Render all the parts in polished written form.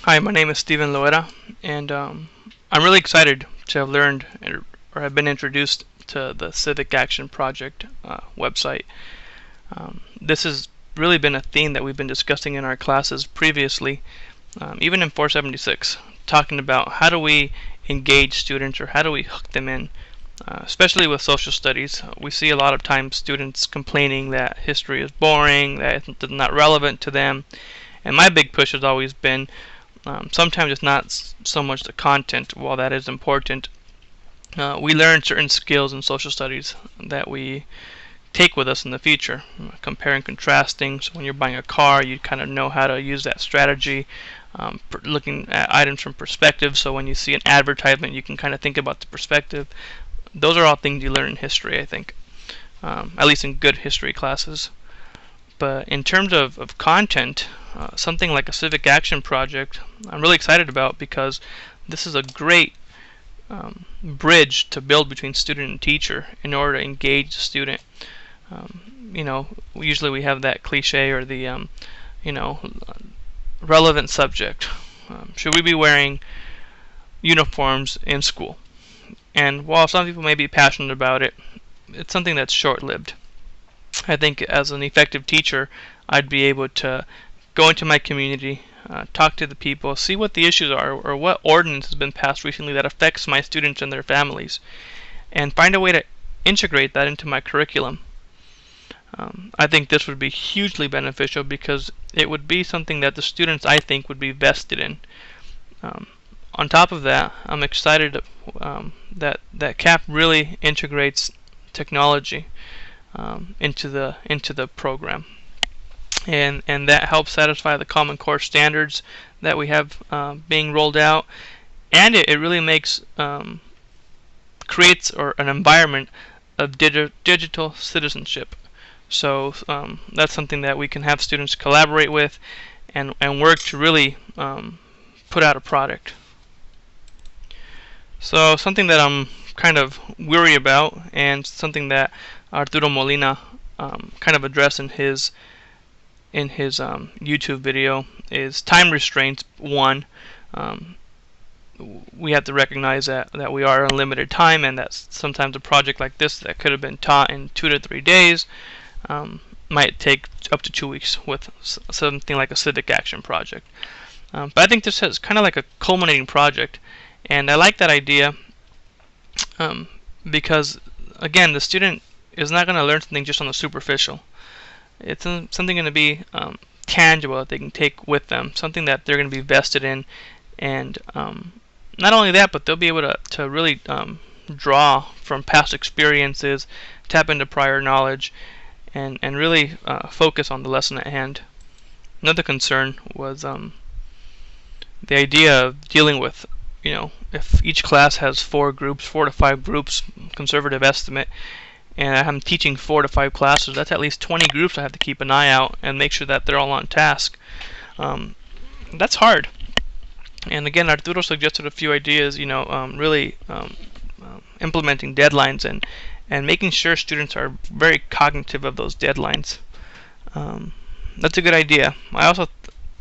Hi, my name is Steven Loera, and I'm really excited to have learned or have been introduced to the Civic Action Project website. This has really been a theme that we've been discussing in our classes previously, even in 476, talking about how do we engage students or how do we hook them in. Especially with social studies, we see a lot of times students complaining that history is boring, that it's not relevant to them, and my big push has always been sometimes it's not so much the content, while that is important. We learn certain skills in social studies that we take with us in the future. Compare and contrasting, so when you're buying a car, you kind of know how to use that strategy. Looking at items from perspective, so when you see an advertisement, you can kind of think about the perspective. Those are all things you learn in history, I think, at least in good history classes. But in terms of content, something like a Civic Action Project, I'm really excited about, because this is a great bridge to build between student and teacher in order to engage the student. Usually we have that cliche or the relevant subject. Should we be wearing uniforms in school? And while some people may be passionate about it, it's something that's short-lived. I think as an effective teacher, I'd be able to go into my community, talk to the people, see what the issues are, or what ordinance has been passed recently that affects my students and their families, and find a way to integrate that into my curriculum. I think this would be hugely beneficial, because it would be something that the students, I think, would be vested in. On top of that, I'm excited that CAP really integrates technology into the program, and that helps satisfy the Common Core standards that we have being rolled out, and it really creates an environment of digital citizenship. So that's something that we can have students collaborate with and work to really put out a product. So something that I'm kind of weary about, and something that Arturo Molina kind of addressed in his YouTube video, is time restraints. One, we have to recognize that we are on limited time, and that sometimes a project like this that could have been taught in 2 to 3 days might take up to 2 weeks with something like a Civic Action Project. But I think this is kind of like a culminating project, and I like that idea because, again, the student is not going to learn something just on the superficial. It's something going to be tangible that they can take with them, something that they're going to be vested in, and not only that, but they'll be able to really draw from past experiences, tap into prior knowledge, and really focus on the lesson at hand. Another concern was the idea of dealing with, if each class has 4 to 5 groups, conservative estimate, and I'm teaching 4 to 5 classes, that's at least 20 groups I have to keep an eye out and make sure that they're all on task. That's hard. And again, Arturo suggested a few ideas, really implementing deadlines and making sure students are very cognitive of those deadlines. That's a good idea. I also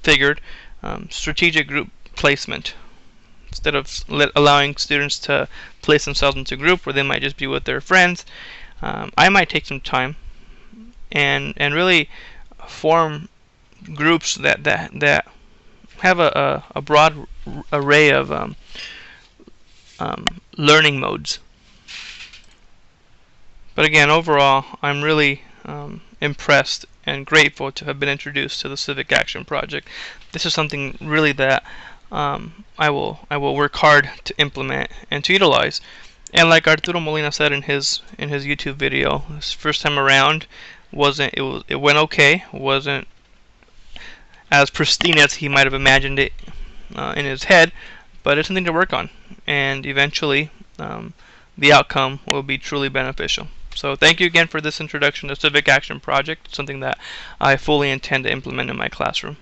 figured strategic group placement. Instead of allowing students to place themselves into a group where they might just be with their friends, I might take some time and really form groups that have a broad array of learning modes. But again, overall, I'm really impressed and grateful to have been introduced to the Civic Action Project. This is something really that I will work hard to implement and to utilize. And like Arturo Molina said in his YouTube video, his first time around it went okay. Wasn't as pristine as he might have imagined it in his head, but it's something to work on, and eventually the outcome will be truly beneficial. So thank you again for this introduction to Civic Action Project, something that I fully intend to implement in my classroom.